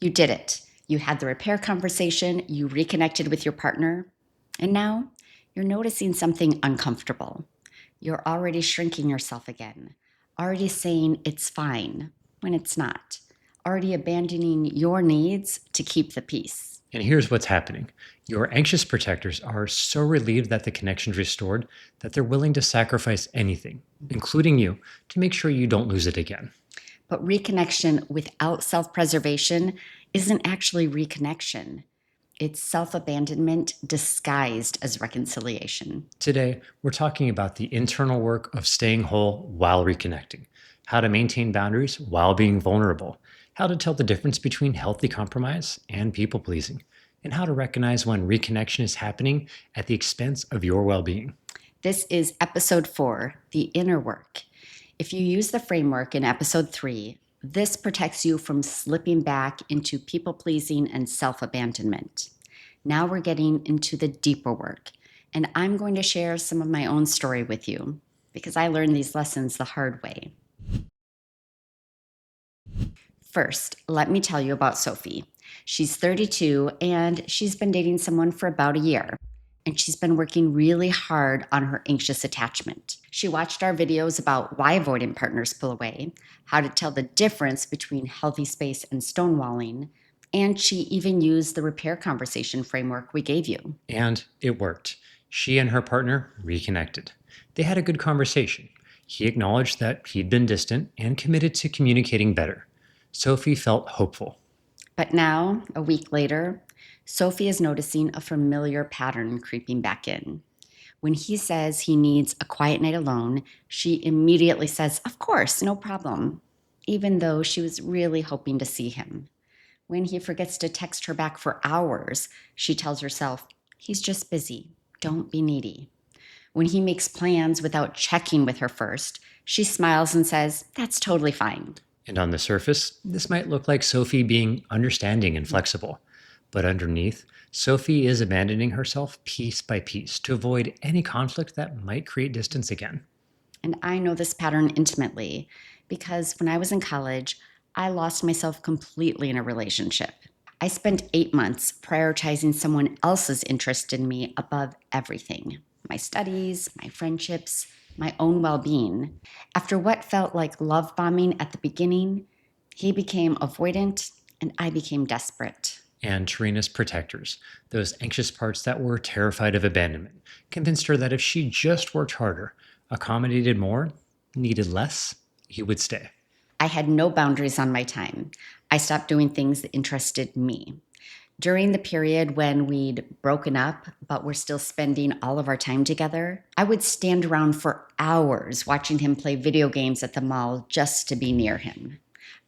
You did it. You had the repair conversation, you reconnected with your partner, and now you're noticing something uncomfortable. You're already shrinking yourself again, already saying it's fine when it's not, already abandoning your needs to keep the peace. And here's what's happening. Your anxious protectors are so relieved that the connection's restored that they're willing to sacrifice anything, including you, to make sure you don't lose it again. But reconnection without self-preservation isn't actually reconnection. It's self-abandonment disguised as reconciliation. Today, we're talking about the internal work of staying whole while reconnecting, how to maintain boundaries while being vulnerable, how to tell the difference between healthy compromise and people pleasing, and how to recognize when reconnection is happening at the expense of your well being. This is episode 4, the inner work. If you use the framework in episode 3, this protects you from slipping back into people-pleasing and self-abandonment. Now we're getting into the deeper work, and I'm going to share some of my own story with you because I learned these lessons the hard way. First, let me tell you about Sophie. She's 32 and she's been dating someone for about a year. And she's been working really hard on her anxious attachment. She watched our videos about why avoidant partners pull away, how to tell the difference between healthy space and stonewalling, and she even used the repair conversation framework we gave you. And it worked. She and her partner reconnected. They had a good conversation. He acknowledged that he'd been distant and committed to communicating better. Sophie felt hopeful. But now, a week later, Sophie is noticing a familiar pattern creeping back in. When he says he needs a quiet night alone, she immediately says, "Of course, no problem," even though she was really hoping to see him. When he forgets to text her back for hours, she tells herself, "He's just busy. Don't be needy." When he makes plans without checking with her first, she smiles and says, "That's totally fine." And on the surface, this might look like Sophie being understanding and flexible. But underneath, Sophie is abandoning herself piece by piece to avoid any conflict that might create distance again. And I know this pattern intimately because when I was in college, I lost myself completely in a relationship. I spent 8 months prioritizing someone else's interest in me above everything: my studies, my friendships, my own well-being. After what felt like love bombing at the beginning, he became avoidant and I became desperate. And Tehrina's protectors, those anxious parts that were terrified of abandonment, convinced her that if she just worked harder, accommodated more, needed less, he would stay. I had no boundaries on my time. I stopped doing things that interested me. During the period when we'd broken up, but were still spending all of our time together, I would stand around for hours watching him play video games at the mall just to be near him.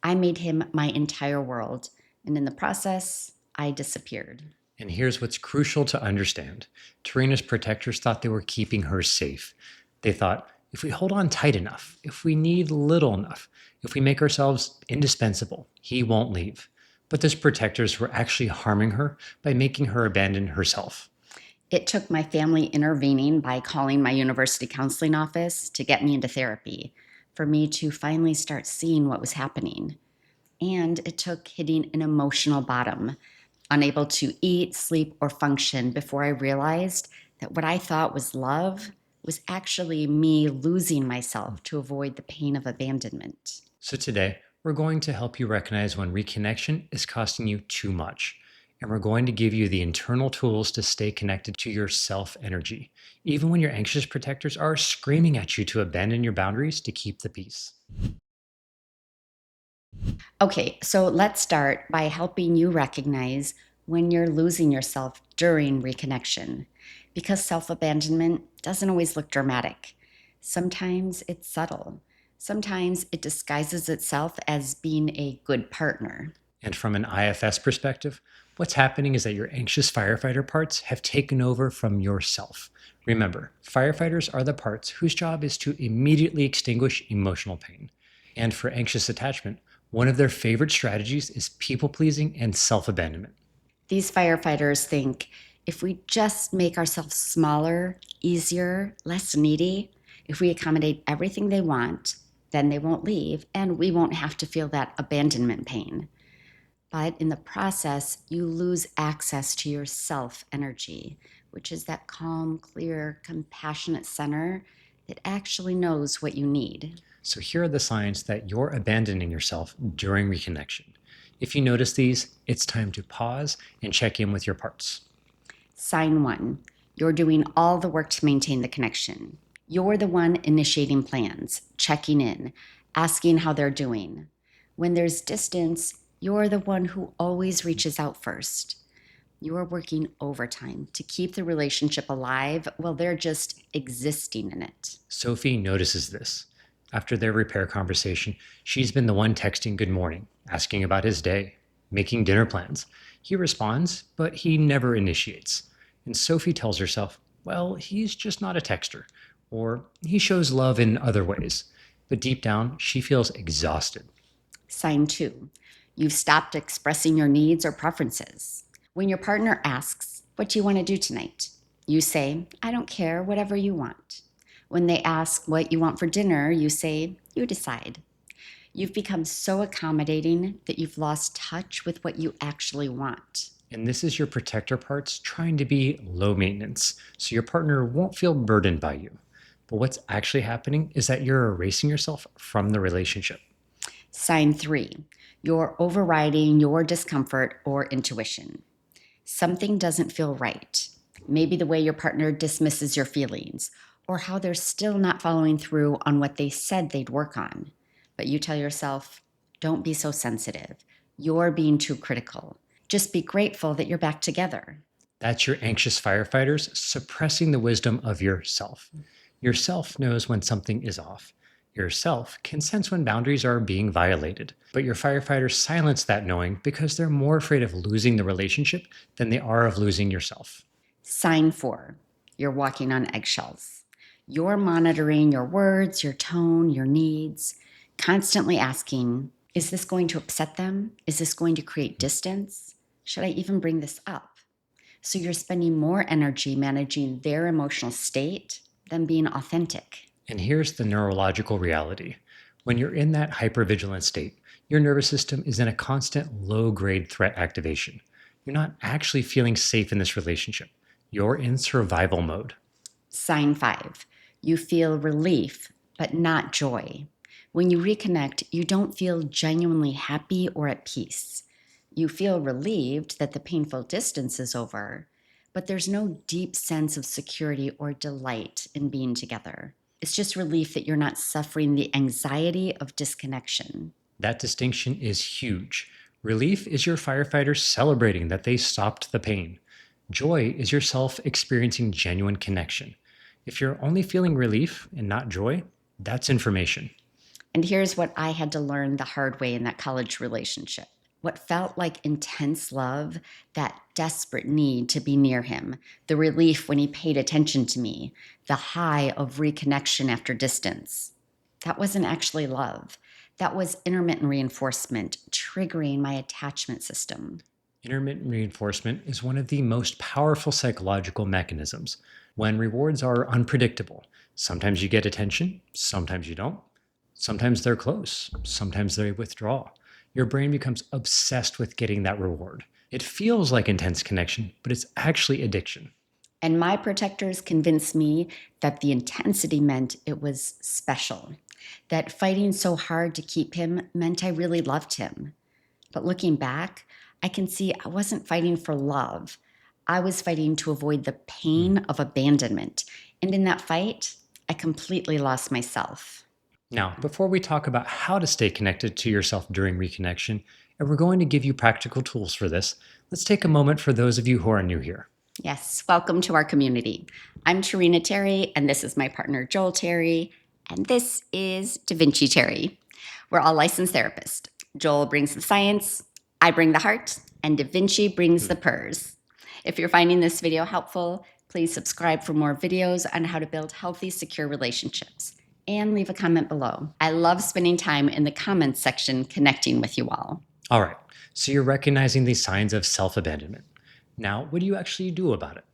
I made him my entire world, and in the process, I disappeared. And here's what's crucial to understand. Tehrina's protectors thought they were keeping her safe. They thought, if we hold on tight enough, if we need little enough, if we make ourselves indispensable, he won't leave. But those protectors were actually harming her by making her abandon herself. It took my family intervening by calling my university counseling office to get me into therapy, for me to finally start seeing what was happening. And it took hitting an emotional bottom, unable to eat, sleep, or function before I realized that what I thought was love was actually me losing myself to avoid the pain of abandonment. So today, we're going to help you recognize when reconnection is costing you too much. And we're going to give you the internal tools to stay connected to your self-energy, even when your anxious protectors are screaming at you to abandon your boundaries to keep the peace. Okay, so let's start by helping you recognize when you're losing yourself during reconnection, because self-abandonment doesn't always look dramatic. Sometimes it's subtle. Sometimes it disguises itself as being a good partner. And from an IFS perspective, what's happening is that your anxious firefighter parts have taken over from yourself. Remember, firefighters are the parts whose job is to immediately extinguish emotional pain. And for anxious attachment, one of their favorite strategies is people-pleasing and self-abandonment. These firefighters think if we just make ourselves smaller, easier, less needy, if we accommodate everything they want, then they won't leave and we won't have to feel that abandonment pain. But in the process, you lose access to your self energy, which is that calm, clear, compassionate center that actually knows what you need. So here are the signs that you're abandoning yourself during reconnection. If you notice these, it's time to pause and check in with your parts. Sign one, you're doing all the work to maintain the connection. You're the one initiating plans, checking in, asking how they're doing. When there's distance, you're the one who always reaches out first. You're working overtime to keep the relationship alive while they're just existing in it. Sophie notices this. After their repair conversation, she's been the one texting good morning, asking about his day, making dinner plans. He responds, but he never initiates. And Sophie tells herself, well, he's just not a texter, or he shows love in other ways. But deep down, she feels exhausted. Sign two, you've stopped expressing your needs or preferences. When your partner asks, what do you want to do tonight? You say, I don't care, whatever you want. When they ask what you want for dinner, you say, you decide. You've become so accommodating that you've lost touch with what you actually want. And this is your protector parts trying to be low maintenance, so your partner won't feel burdened by you. But what's actually happening is that you're erasing yourself from the relationship. Sign three, you're overriding your discomfort or intuition. Something doesn't feel right. Maybe the way your partner dismisses your feelings, or how they're still not following through on what they said they'd work on. But you tell yourself, don't be so sensitive. You're being too critical. Just be grateful that you're back together. That's your anxious firefighters suppressing the wisdom of yourself. Yourself knows when something is off. Yourself can sense when boundaries are being violated. But your firefighters silence that knowing because they're more afraid of losing the relationship than they are of losing yourself. Sign four, you're walking on eggshells. You're monitoring your words, your tone, your needs, constantly asking, is this going to upset them? Is this going to create distance? Should I even bring this up? So you're spending more energy managing their emotional state than being authentic. And here's the neurological reality. When you're in that hypervigilant state, your nervous system is in a constant low grade threat activation. You're not actually feeling safe in this relationship. You're in survival mode. Sign five, you feel relief, but not joy. When you reconnect, you don't feel genuinely happy or at peace. You feel relieved that the painful distance is over, but there's no deep sense of security or delight in being together. It's just relief that you're not suffering the anxiety of disconnection. That distinction is huge. Relief is your firefighters celebrating that they stopped the pain. Joy is yourself experiencing genuine connection. If you're only feeling relief and not joy, that's information. And here's what I had to learn the hard way in that college relationship. What felt like intense love, that desperate need to be near him, the relief when he paid attention to me, the high of reconnection after distance. That wasn't actually love. That was intermittent reinforcement triggering my attachment system. Intermittent reinforcement is one of the most powerful psychological mechanisms. When rewards are unpredictable, sometimes you get attention, sometimes you don't. Sometimes they're close, sometimes they withdraw. Your brain becomes obsessed with getting that reward. It feels like intense connection, but it's actually addiction. And my protectors convinced me that the intensity meant it was special, that fighting so hard to keep him meant I really loved him. But looking back, I can see I wasn't fighting for love. I was fighting to avoid the pain of abandonment. And in that fight, I completely lost myself. Now, before we talk about how to stay connected to yourself during reconnection, and we're going to give you practical tools for this, let's take a moment for those of you who are new here. Yes, welcome to our community. I'm Tehrina Terry, and this is my partner, Joel Terry, and this is Da Vinci Terry. We're all licensed therapists. Joel brings the science, I bring the heart, and Da Vinci brings the purrs. If you're finding this video helpful, please subscribe for more videos on how to build healthy, secure relationships. And leave a comment below. I love spending time in the comments section connecting with you all. All right, so you're recognizing these signs of self abandonment. Now, what do you actually do about it?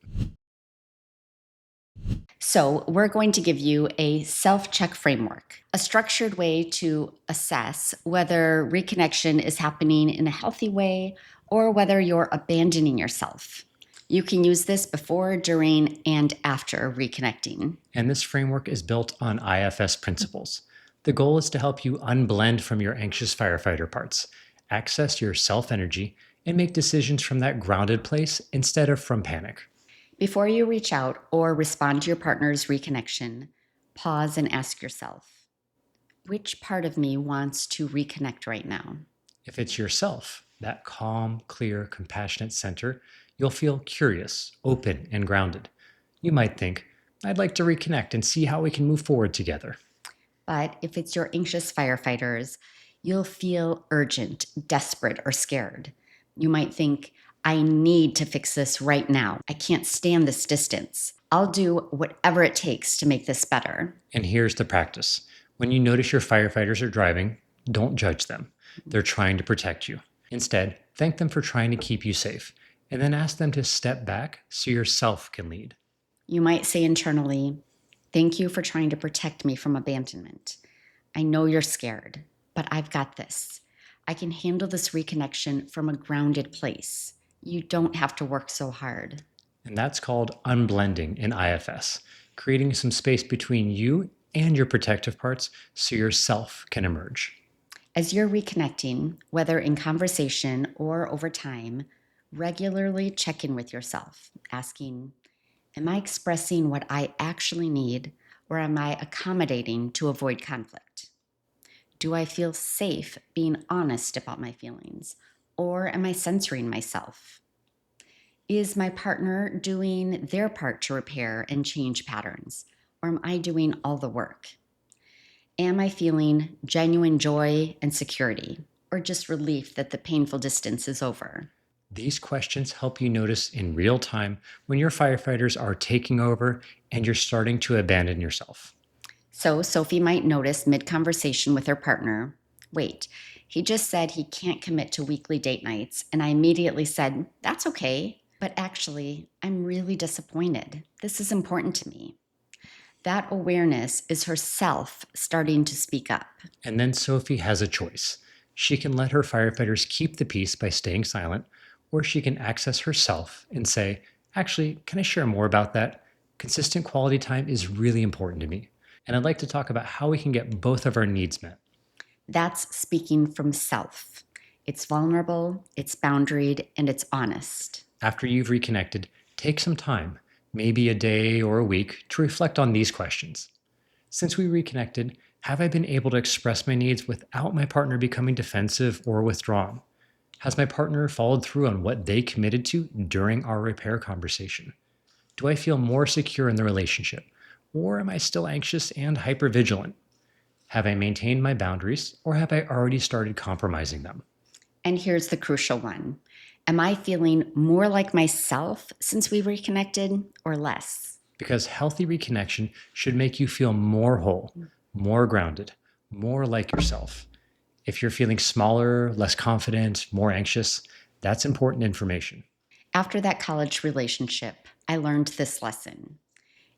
So, we're going to give you a self check framework, a structured way to assess whether reconnection is happening in a healthy way or whether you're abandoning yourself. You can use this before, during, and after reconnecting. And this framework is built on IFS principles. The goal is to help you unblend from your anxious firefighter parts, access your self energy, and make decisions from that grounded place instead of from panic. Before you reach out or respond to your partner's reconnection, pause and ask yourself, which part of me wants to reconnect right now? If it's yourself, that calm, clear, compassionate center, you'll feel curious, open, and grounded. You might think, I'd like to reconnect and see how we can move forward together. But if it's your anxious firefighters, you'll feel urgent, desperate, or scared. You might think, I need to fix this right now. I can't stand this distance. I'll do whatever it takes to make this better. And here's the practice. When you notice your firefighters are driving, don't judge them. They're trying to protect you. Instead, thank them for trying to keep you safe, and then ask them to step back so yourself can lead. You might say internally, thank you for trying to protect me from abandonment. I know you're scared, but I've got this. I can handle this reconnection from a grounded place. You don't have to work so hard. And that's called unblending in IFS, creating some space between you and your protective parts so yourself can emerge. As you're reconnecting, whether in conversation or over time, regularly check in with yourself, asking, am I expressing what I actually need, or am I accommodating to avoid conflict? Do I feel safe being honest about my feelings, or am I censoring myself? Is my partner doing their part to repair and change patterns, or am I doing all the work? Am I feeling genuine joy and security, or just relief that the painful distance is over? These questions help you notice in real time when your firefighters are taking over and you're starting to abandon yourself. So Sophie might notice mid-conversation with her partner, wait, he just said he can't commit to weekly date nights, and I immediately said, that's okay, but actually, I'm really disappointed. This is important to me. That awareness is herself starting to speak up. And then Sophie has a choice. She can let her firefighters keep the peace by staying silent, or she can access herself and say, actually, can I share more about that? Consistent quality time is really important to me. And I'd like to talk about how we can get both of our needs met. That's speaking from self. It's vulnerable, it's boundaried, and it's honest. After you've reconnected, take some time, maybe a day or a week, to reflect on these questions. Since we reconnected, have I been able to express my needs without my partner becoming defensive or withdrawn? Has my partner followed through on what they committed to during our repair conversation? Do I feel more secure in the relationship? Or am I still anxious and hypervigilant? Have I maintained my boundaries, or have I already started compromising them? And here's the crucial one. Am I feeling more like myself since we reconnected, or less? Because healthy reconnection should make you feel more whole, more grounded, more like yourself. If you're feeling smaller, less confident, more anxious, that's important information. After that college relationship, I learned this lesson.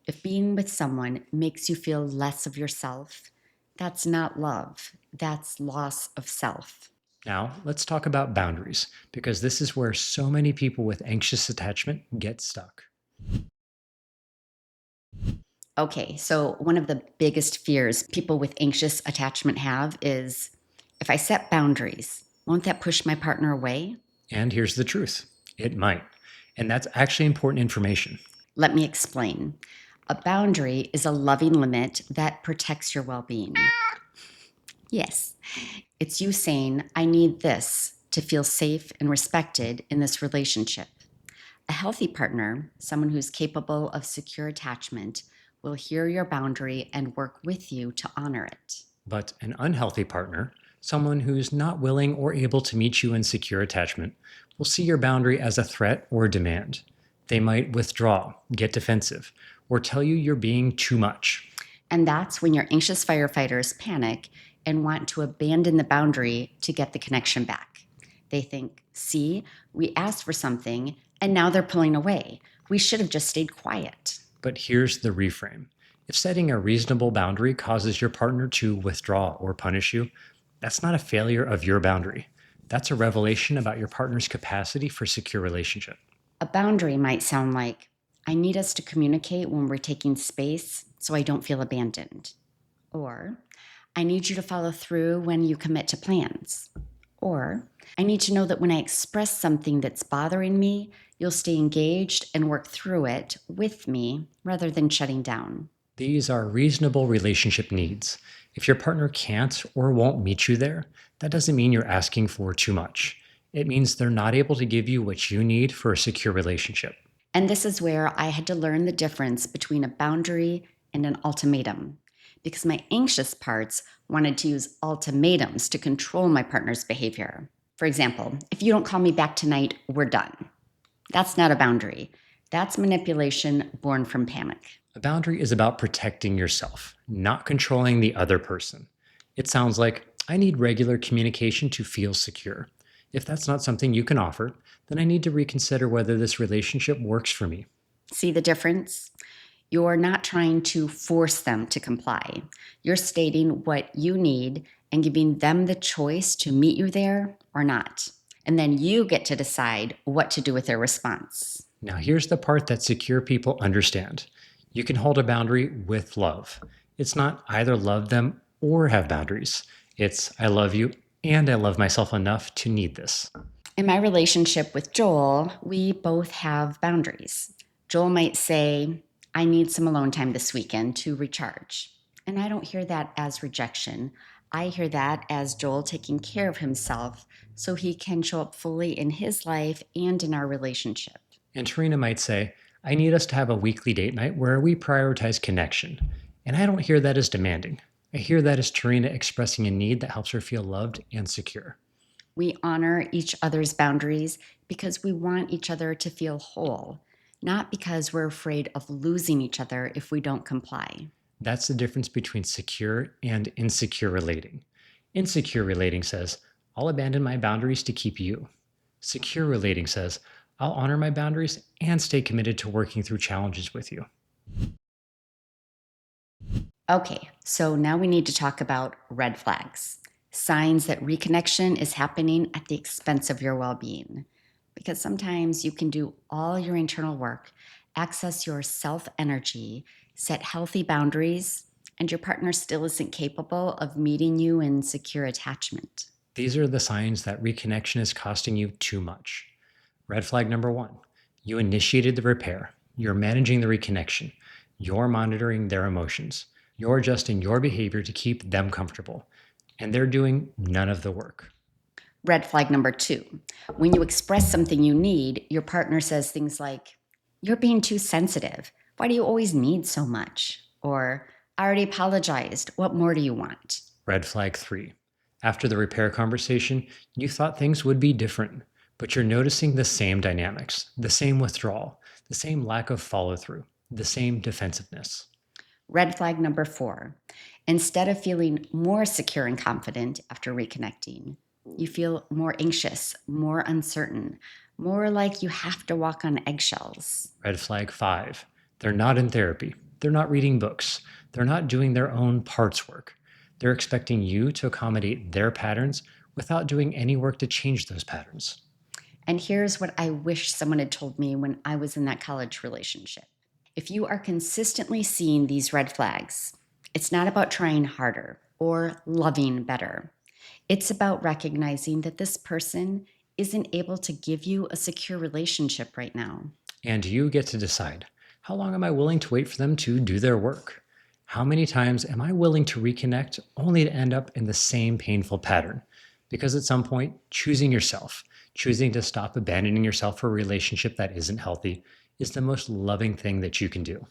If being with someone makes you feel less of yourself, that's not love, that's loss of self. Now, let's talk about boundaries, because this is where so many people with anxious attachment get stuck. Okay, so one of the biggest fears people with anxious attachment have is, if I set boundaries, won't that push my partner away? And here's the truth, it might. And that's actually important information. Let me explain. A boundary is a loving limit that protects your well-being. Yes, it's you saying, I need this to feel safe and respected in this relationship. A healthy partner, someone who's capable of secure attachment, will hear your boundary and work with you to honor it. But an unhealthy partner, someone who's not willing or able to meet you in secure attachment, will see your boundary as a threat or a demand. They might withdraw, get defensive, or tell you you're being too much. And that's when your anxious firefighters panic and want to abandon the boundary to get the connection back. They think, see, we asked for something and now they're pulling away. We should have just stayed quiet. But here's the reframe. If setting a reasonable boundary causes your partner to withdraw or punish you, that's not a failure of your boundary. That's a revelation about your partner's capacity for secure relationship. A boundary might sound like, I need us to communicate when we're taking space so I don't feel abandoned. Or, I need you to follow through when you commit to plans. Or, I need to know that when I express something that's bothering me, you'll stay engaged and work through it with me rather than shutting down. These are reasonable relationship needs. If your partner can't or won't meet you there, that doesn't mean you're asking for too much. It means they're not able to give you what you need for a secure relationship. And this is where I had to learn the difference between a boundary and an ultimatum, because my anxious parts wanted to use ultimatums to control my partner's behavior. For example, if you don't call me back tonight, we're done. That's not a boundary. That's manipulation born from panic. A boundary is about protecting yourself, not controlling the other person. It sounds like, I need regular communication to feel secure. If that's not something you can offer, then I need to reconsider whether this relationship works for me. See the difference? You're not trying to force them to comply. You're stating what you need and giving them the choice to meet you there or not. And then you get to decide what to do with their response. Now, here's the part that secure people understand. You can hold a boundary with love. It's not either love them or have boundaries. It's I love you and I love myself enough to need this. In my relationship with Joel, we both have boundaries. Joel might say, I need some alone time this weekend to recharge. And I don't hear that as rejection. I hear that as Joel taking care of himself so he can show up fully in his life and in our relationship. And Tehrina might say, I need us to have a weekly date night where we prioritize connection. And I don't hear that as demanding. I hear that as Tehrina expressing a need that helps her feel loved and secure. We honor each other's boundaries because we want each other to feel whole, not because we're afraid of losing each other if we don't comply. That's the difference between secure and insecure relating. Insecure relating says, I'll abandon my boundaries to keep you. Secure relating says, I'll honor my boundaries and stay committed to working through challenges with you. Okay, so now we need to talk about red flags, signs that reconnection is happening at the expense of your well being. Because sometimes you can do all your internal work, access your self energy, set healthy boundaries, and your partner still isn't capable of meeting you in secure attachment. These are the signs that reconnection is costing you too much. Red flag number 1, you initiated the repair. You're managing the reconnection. You're monitoring their emotions. You're adjusting your behavior to keep them comfortable. And they're doing none of the work. Red flag number 2, when you express something you need, your partner says things like, you're being too sensitive. Why do you always need so much? Or, I already apologized. What more do you want? Red flag 3, after the repair conversation, you thought things would be different, but you're noticing the same dynamics, the same withdrawal, the same lack of follow through, the same defensiveness. Red flag number 4, instead of feeling more secure and confident after reconnecting, you feel more anxious, more uncertain, more like you have to walk on eggshells. Red flag 5, they're not in therapy. They're not reading books. They're not doing their own parts work. They're expecting you to accommodate their patterns without doing any work to change those patterns. And here's what I wish someone had told me when I was in that college relationship. If you are consistently seeing these red flags, it's not about trying harder or loving better. It's about recognizing that this person isn't able to give you a secure relationship right now. And you get to decide, how long am I willing to wait for them to do their work? How many times am I willing to reconnect only to end up in the same painful pattern? Because at some point, choosing yourself, choosing to stop abandoning yourself for a relationship that isn't healthy, is the most loving thing that you can do.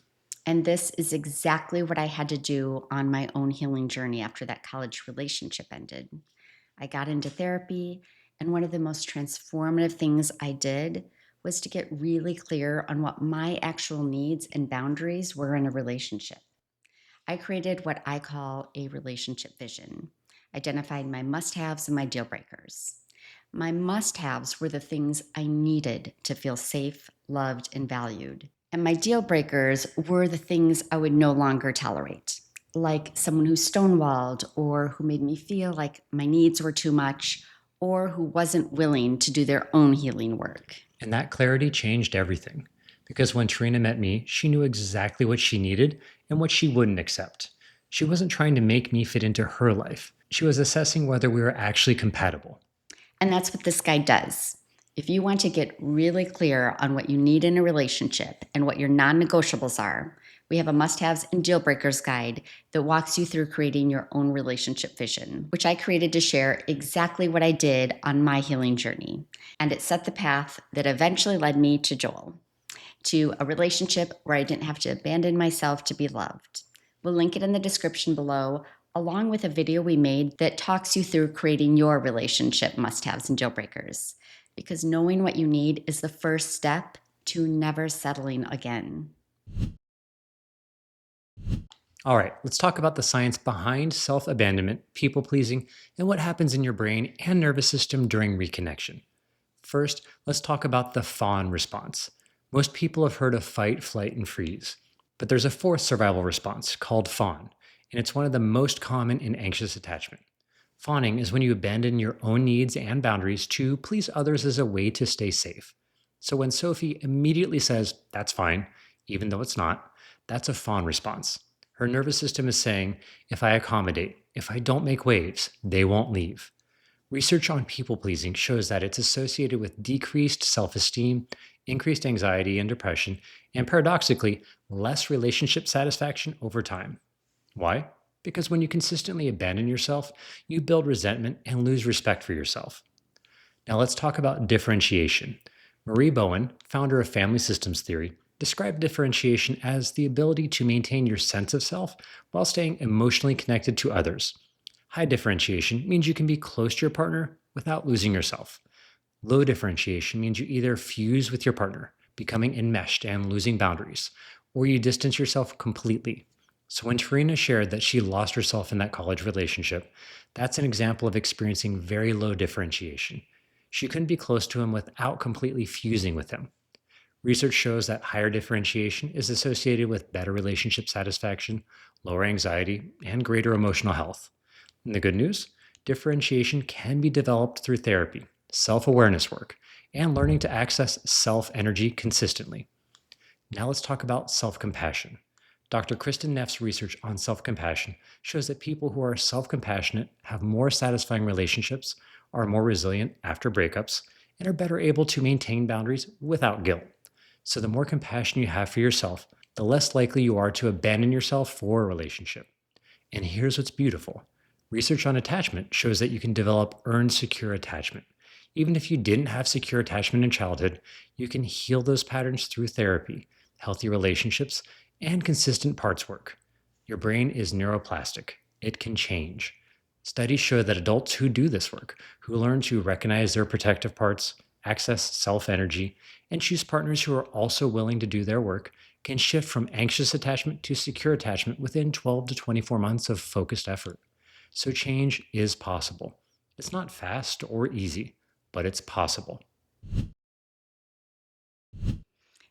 And this is exactly what I had to do on my own healing journey after that college relationship ended. I got into therapy, and one of the most transformative things I did was to get really clear on what my actual needs and boundaries were in a relationship. I created what I call a relationship vision, identified my must-haves and my deal breakers. My must-haves were the things I needed to feel safe, loved, and valued. And my deal breakers were the things I would no longer tolerate, like someone who stonewalled or who made me feel like my needs were too much or who wasn't willing to do their own healing work. And that clarity changed everything. Because when Tehrina met me, she knew exactly what she needed and what she wouldn't accept. She wasn't trying to make me fit into her life. She was assessing whether we were actually compatible. And that's what this guide does. If you want to get really clear on what you need in a relationship and what your non negotiables are, we have a must haves and deal breakers guide that walks you through creating your own relationship vision, which I created to share exactly what I did on my healing journey. And it set the path that eventually led me to Joel, to a relationship where I didn't have to abandon myself to be loved. We'll link it in the description below, along with a video we made that talks you through creating your relationship must haves and deal breakers. Because knowing what you need is the first step to never settling again. All right, let's talk about the science behind self abandonment, people pleasing, and what happens in your brain and nervous system during reconnection. First, let's talk about the fawn response. Most people have heard of fight, flight, and freeze, but there's a fourth survival response called fawn, and it's one of the most common in anxious attachment. Fawning is when you abandon your own needs and boundaries to please others as a way to stay safe. So when Sophie immediately says, "That's fine," even though it's not, that's a fawn response. Her nervous system is saying, if I accommodate, if I don't make waves, they won't leave. Research on people pleasing shows that it's associated with decreased self esteem, increased anxiety and depression, and paradoxically, less relationship satisfaction over time. Why? Because when you consistently abandon yourself, you build resentment and lose respect for yourself. Now let's talk about differentiation. Marie Bowen, founder of family systems theory, described differentiation as the ability to maintain your sense of self while staying emotionally connected to others. High differentiation means you can be close to your partner without losing yourself. Low differentiation means you either fuse with your partner, becoming enmeshed and losing boundaries, or you distance yourself completely. So when Tehrina shared that she lost herself in that college relationship, that's an example of experiencing very low differentiation. She couldn't be close to him without completely fusing with him. Research shows that higher differentiation is associated with better relationship satisfaction, lower anxiety, and greater emotional health. And the good news? Differentiation can be developed through therapy, self awareness work, and learning to access self energy consistently. Now let's talk about self compassion. Dr. Kristen Neff's research on self compassion shows that people who are self compassionate have more satisfying relationships, are more resilient after breakups, and are better able to maintain boundaries without guilt. So, the more compassion you have for yourself, the less likely you are to abandon yourself for a relationship. And here's what's beautiful: research on attachment shows that you can develop earned secure attachment. Even if you didn't have secure attachment in childhood, you can heal those patterns through therapy, healthy relationships, and consistent parts work. Your brain is neuroplastic, it can change. Studies show that adults who do this work, who learn to recognize their protective parts, access self energy, and choose partners who are also willing to do their work, can shift from anxious attachment to secure attachment within 12 to 24 months of focused effort. So change is possible. It's not fast or easy, but it's possible.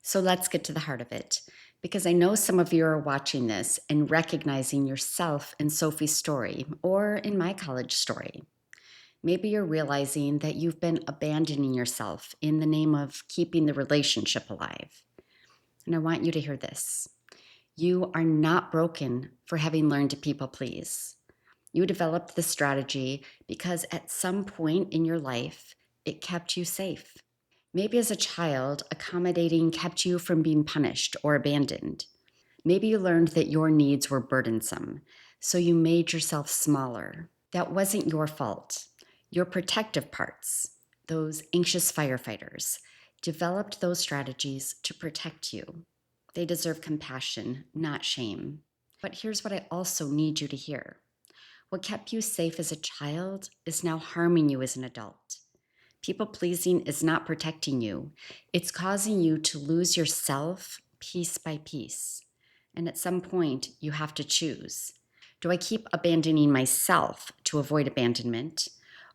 So let's get to the heart of it, because I know some of you are watching this and recognizing yourself in Sophie's story or in my college story. Maybe you're realizing that you've been abandoning yourself in the name of keeping the relationship alive. And I want you to hear this. You are not broken for having learned to people please. You developed this strategy because at some point in your life, it kept you safe. Maybe as a child, accommodating kept you from being punished or abandoned. Maybe you learned that your needs were burdensome, so you made yourself smaller. That wasn't your fault. Your protective parts, those anxious firefighters, developed those strategies to protect you. They deserve compassion, not shame. But here's what I also need you to hear. What kept you safe as a child is now harming you as an adult. People pleasing is not protecting you, it's causing you to lose yourself piece by piece. And at some point, you have to choose. Do I keep abandoning myself to avoid abandonment?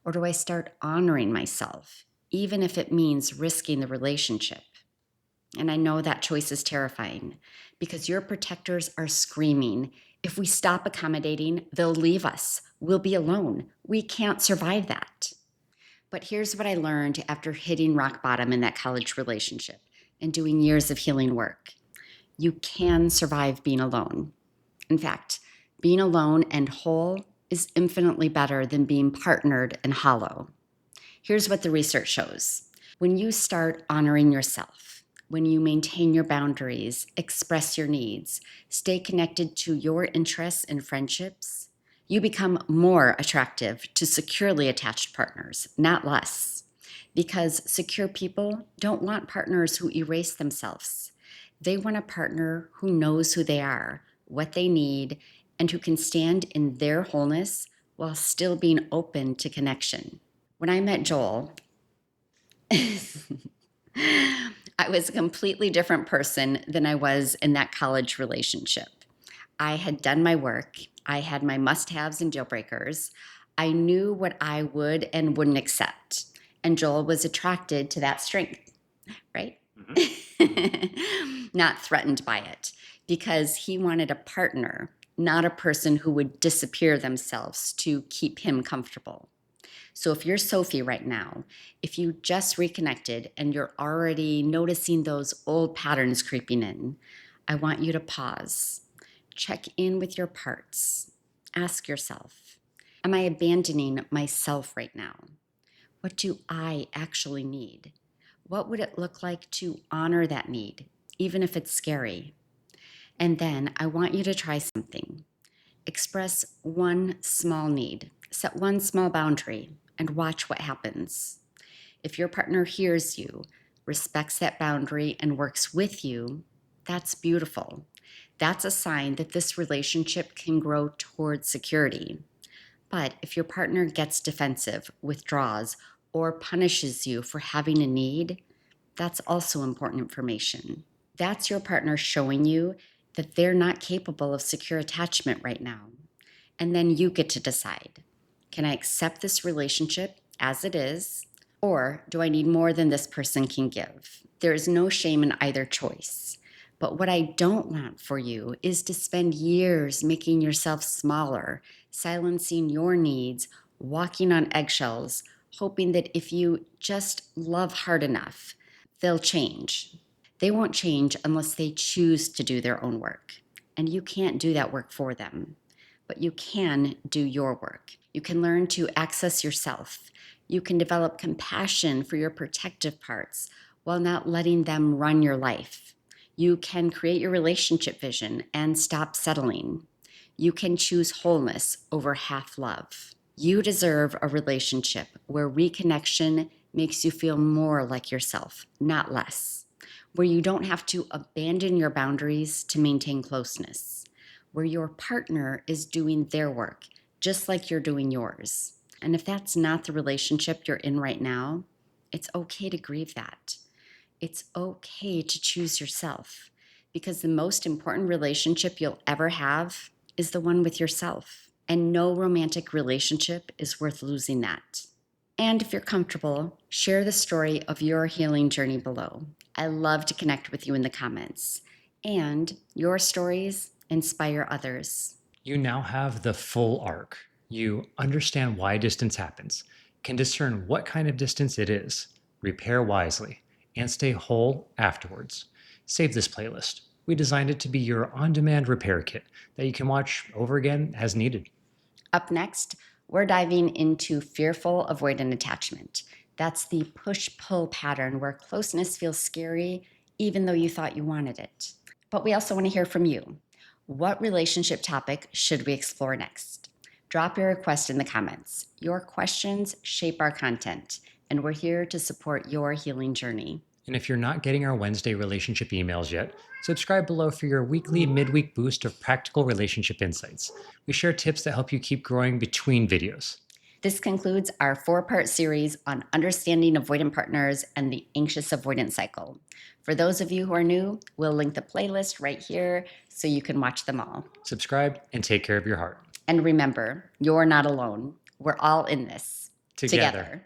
Or do I start honoring myself, even if it means risking the relationship? And I know that choice is terrifying because your protectors are screaming, if we stop accommodating, they'll leave us. We'll be alone. We can't survive that. But here's what I learned after hitting rock bottom in that college relationship and doing years of healing work. You can survive being alone. In fact, being alone and whole is infinitely better than being partnered and hollow. Here's what the research shows. When you start honoring yourself, when you maintain your boundaries, express your needs, stay connected to your interests and friendships, you become more attractive to securely attached partners, not less. Because secure people don't want partners who erase themselves. They want a partner who knows who they are, what they need, and who can stand in their wholeness while still being open to connection. When I met Joel, I was a completely different person than I was in that college relationship. I had done my work, I had my must haves and deal breakers. I knew what I would and wouldn't accept. And Joel was attracted to that strength, right? Not threatened by it, because he wanted a partner, not a person who would disappear themselves to keep him comfortable. So if you're Sophie right now, if you just reconnected and you're already noticing those old patterns creeping in, I want you to pause. Check in with your parts. Ask yourself, am I abandoning myself right now? What do I actually need? What would it look like to honor that need, even if it's scary? And then I want you to try something. Express one small need, set one small boundary, and watch what happens. If your partner hears you, respects that boundary, and works with you, that's beautiful. That's a sign that this relationship can grow towards security. But if your partner gets defensive, withdraws, or punishes you for having a need, that's also important information. That's your partner showing you that they're not capable of secure attachment right now. And then you get to decide, can I accept this relationship as it is, or do I need more than this person can give? There is no shame in either choice. But what I don't want for you is to spend years making yourself smaller, silencing your needs, walking on eggshells, hoping that if you just love hard enough, they'll change. They won't change unless they choose to do their own work. And you can't do that work for them, but you can do your work. You can learn to access yourself. You can develop compassion for your protective parts while not letting them run your life. You can create your relationship vision and stop settling. You can choose wholeness over half love. You deserve a relationship where reconnection makes you feel more like yourself, not less. Where you don't have to abandon your boundaries to maintain closeness. Where your partner is doing their work, just like you're doing yours. And if that's not the relationship you're in right now, it's okay to grieve that. It's okay to choose yourself, because the most important relationship you'll ever have is the one with yourself. And no romantic relationship is worth losing that. And if you're comfortable, share the story of your healing journey below. I love to connect with you in the comments. And your stories inspire others. You now have the full arc. You understand why distance happens, can discern what kind of distance it is, repair wisely, and stay whole afterwards. Save this playlist. We designed it to be your on demand repair kit that you can watch over again as needed. Up next, we're diving into fearful avoidant attachment. That's the push-pull pattern where closeness feels scary even though you thought you wanted it. But we also want to hear from you. What relationship topic should we explore next? Drop your request in the comments. Your questions shape our content, and we're here to support your healing journey. And if you're not getting our Wednesday relationship emails yet, subscribe below for your weekly midweek boost of practical relationship insights. We share tips that help you keep growing between videos. This concludes our 4-part series on understanding avoidant partners and the anxious avoidant cycle. For those of you who are new, we'll link the playlist right here so you can watch them all. Subscribe and take care of your heart. And remember, you're not alone. We're all in this Together.